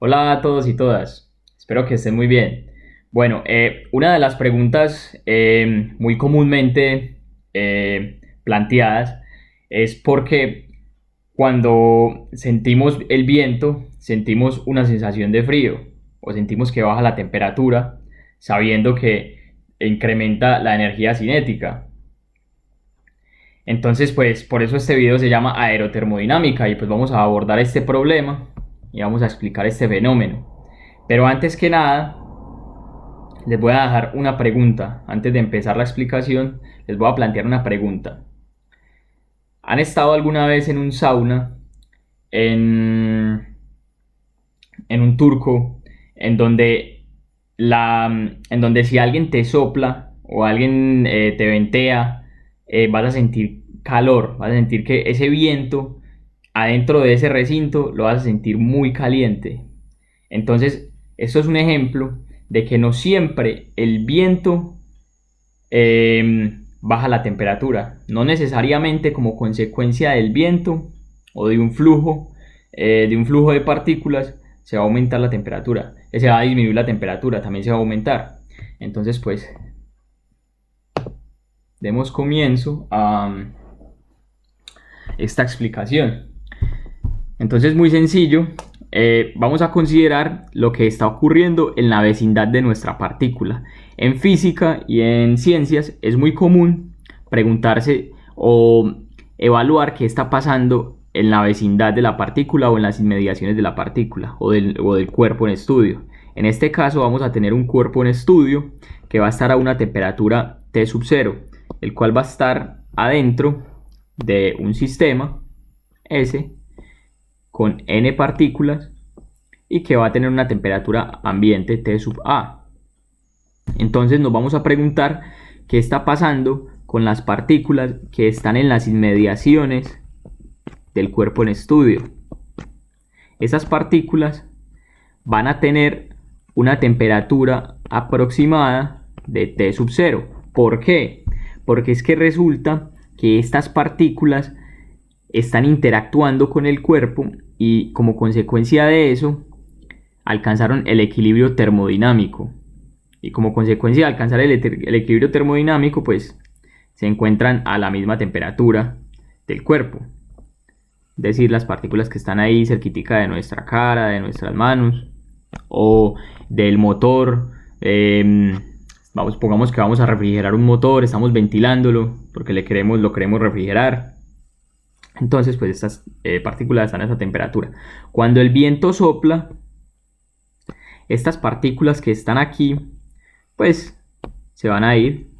Hola a todos y todas, espero que estén muy bien. Bueno, una de las preguntas muy comúnmente planteadas es porque cuando sentimos el viento, sentimos una sensación de frío o sentimos que baja la temperatura, sabiendo que incrementa la energía cinética. Entonces, pues por eso este video se llama aerotermodinámica y pues vamos a abordar este problema y vamos a explicar este fenómeno. Pero antes que nada, les voy a dejar una pregunta. Antes de empezar la explicación, les voy a plantear una pregunta. ¿Han estado alguna vez en un sauna, en, en un turco, en donde, en donde si alguien te sopla o alguien te ventea, vas a sentir calor, vas a sentir que ese viento adentro de ese recinto lo vas a sentir muy caliente? Entonces, esto es un ejemplo de que no siempre el viento baja la temperatura, no necesariamente como consecuencia del viento o de un flujo de partículas se va a aumentar la temperatura, se va a disminuir la temperatura, también se va a aumentar. Entonces, pues, demos comienzo a esta explicación. Entonces, muy sencillo, vamos a considerar lo que está ocurriendo en la vecindad de nuestra partícula. En física y en ciencias es muy común preguntarse o evaluar qué está pasando en la vecindad de la partícula o en las inmediaciones de la partícula o del cuerpo en estudio. En este caso vamos a tener un cuerpo en estudio que va a estar a una temperatura T sub 0, el cual va a estar adentro de un sistema S con n partículas y que va a tener una temperatura ambiente T sub A. Entonces nos vamos a preguntar qué está pasando con las partículas que están en las inmediaciones del cuerpo en estudio. Esas partículas van a tener una temperatura aproximada de T sub 0. ¿Por qué? Porque es que resulta que estas partículas están interactuando con el cuerpo y como consecuencia de eso alcanzaron el equilibrio termodinámico. Y como consecuencia de alcanzar el equilibrio termodinámico, pues se encuentran a la misma temperatura del cuerpo. Es decir, las partículas que están ahí cerquitica de nuestra cara, de nuestras manos o del motor. Pongamos que vamos a refrigerar un motor, estamos ventilándolo porque lo queremos refrigerar. Entonces, pues estas partículas están a esa temperatura. Cuando el viento sopla, estas partículas que están aquí, pues se van a ir.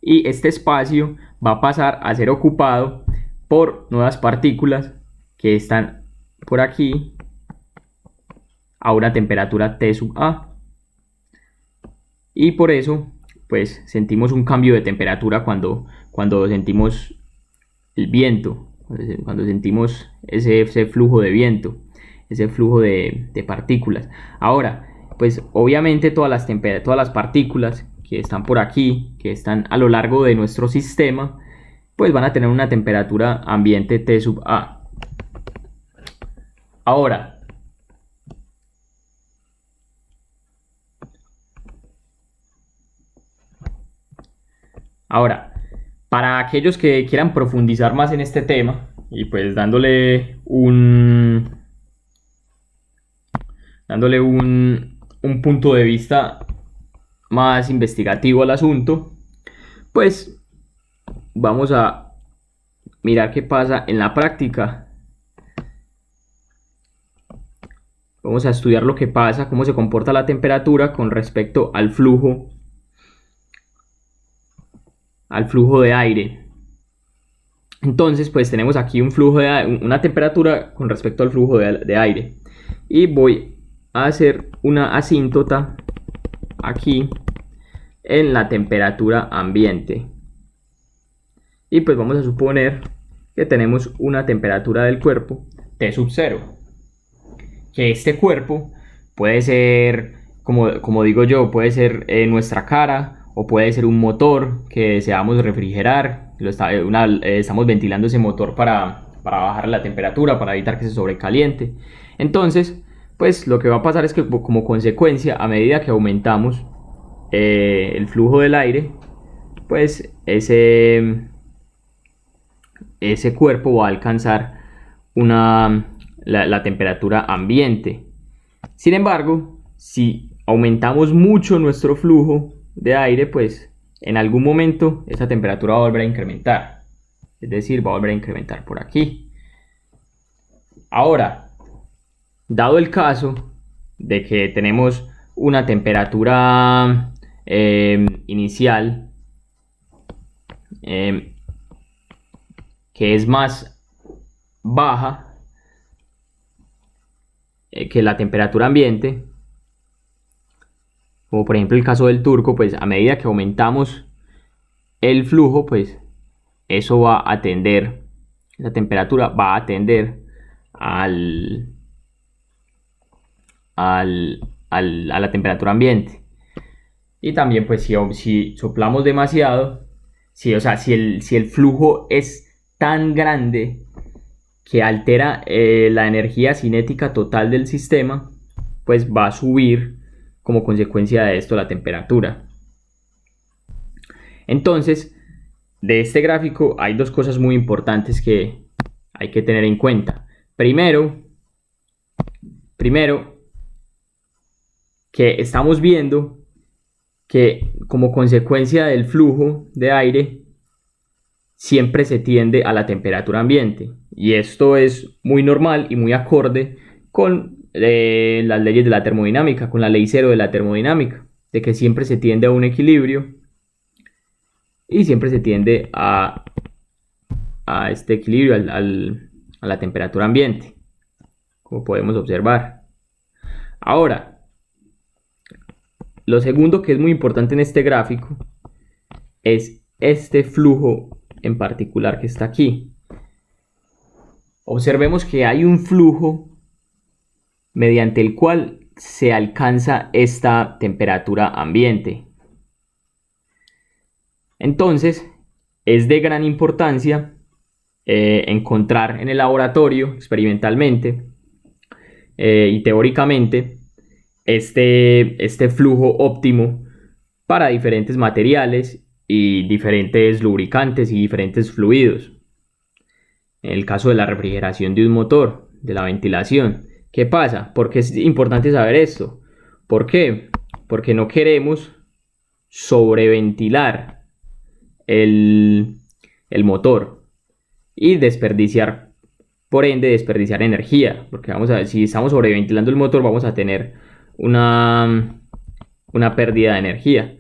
Y este espacio va a pasar a ser ocupado por nuevas partículas que están por aquí a una temperatura T sub A. Y por eso, pues sentimos un cambio de temperatura cuando sentimos el viento, cuando sentimos ese flujo de viento, ese flujo de partículas. Ahora, pues obviamente todas las partículas que están por aquí, que están a lo largo de nuestro sistema, pues van a tener una temperatura ambiente T sub A. Ahora, ahora, para aquellos que quieran profundizar más en este tema y pues dándole un punto de vista más investigativo al asunto, pues vamos a mirar qué pasa en la práctica. Vamos a estudiar lo que pasa, cómo se comporta la temperatura con respecto al flujo de aire. Entonces, pues tenemos aquí una temperatura con respecto al flujo de aire. Y voy a hacer una asíntota aquí en la temperatura ambiente. Y pues vamos a suponer que tenemos una temperatura del cuerpo T sub 0. Que este cuerpo puede ser, como digo yo, puede ser nuestra cara o puede ser un motor que deseamos refrigerar. Estamos ventilando ese motor para bajar la temperatura, para evitar que se sobrecaliente. Entonces, pues lo que va a pasar es que como consecuencia, a medida que aumentamos el flujo del aire, pues ese cuerpo va a alcanzar la temperatura ambiente. Sin embargo, si aumentamos mucho nuestro flujo de aire, pues en algún momento esa temperatura va a volver a incrementar. Es decir, va a volver a incrementar por aquí. Ahora, dado el caso de que tenemos una temperatura inicial que es más baja que la temperatura ambiente, como por ejemplo el caso del turco, pues a medida que aumentamos el flujo, pues eso va a tender, la temperatura va a tender a la temperatura ambiente. Y también pues si soplamos demasiado, si el flujo es tan grande que altera la energía cinética total del sistema, pues va a subir como consecuencia de esto la temperatura. Entonces, de este gráfico hay dos cosas muy importantes que hay que tener en cuenta. Primero que estamos viendo que como consecuencia del flujo de aire siempre se tiende a la temperatura ambiente, y esto es muy normal y muy acorde con las leyes de la termodinámica, con la ley cero de la termodinámica, de que siempre se tiende a un equilibrio y siempre se tiende a este equilibrio, a la temperatura ambiente, como podemos observar. Ahora, lo segundo que es muy importante en este gráfico es este flujo en particular que está aquí. Observemos que hay un flujo mediante el cual se alcanza esta temperatura ambiente. Entonces, es de gran importancia encontrar en el laboratorio experimentalmente y teóricamente este flujo óptimo para diferentes materiales y diferentes lubricantes y diferentes fluidos. En el caso de la refrigeración de un motor, de la ventilación, ¿qué pasa? ¿Por qué es importante saber esto? ¿Por qué? Porque no queremos sobreventilar el motor y desperdiciar, por ende, desperdiciar energía, porque si estamos sobreventilando el motor, vamos a tener una pérdida de energía.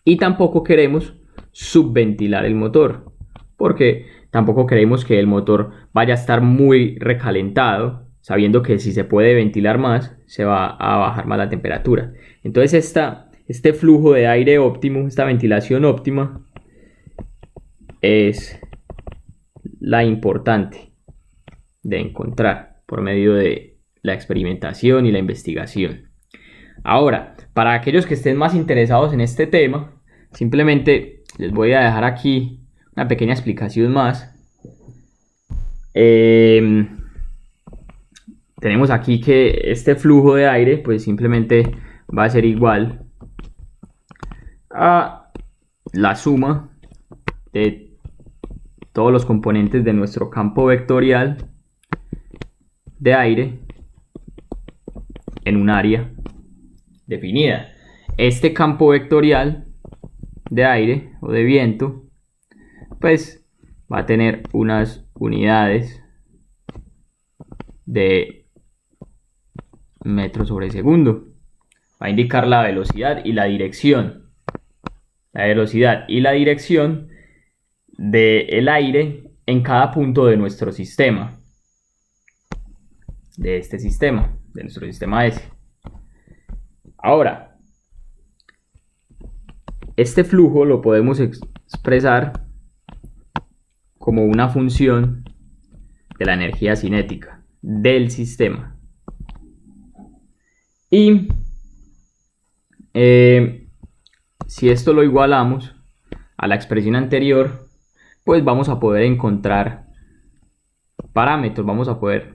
Y tampoco queremos subventilar el motor, porque tampoco queremos que el motor vaya a estar muy recalentado, sabiendo que si se puede ventilar más, se va a bajar más la temperatura. Entonces este flujo de aire óptimo, esta ventilación óptima, es la importante de encontrar por medio de la experimentación y la investigación. Ahora, para aquellos que estén más interesados en este tema, simplemente les voy a dejar aquí una pequeña explicación más. Tenemos aquí que este flujo de aire pues simplemente va a ser igual a la suma de todos los componentes de nuestro campo vectorial de aire en un área definida. Este campo vectorial de aire o de viento pues va a tener unas unidades de metros sobre segundo. Va a indicar la velocidad y la dirección. La velocidad y la dirección del aire en cada punto de nuestro sistema. De este sistema, de nuestro sistema S. Ahora, este flujo lo podemos expresar como una función de la energía cinética del sistema. Y si esto lo igualamos a la expresión anterior, pues vamos a poder encontrar parámetros, vamos a poder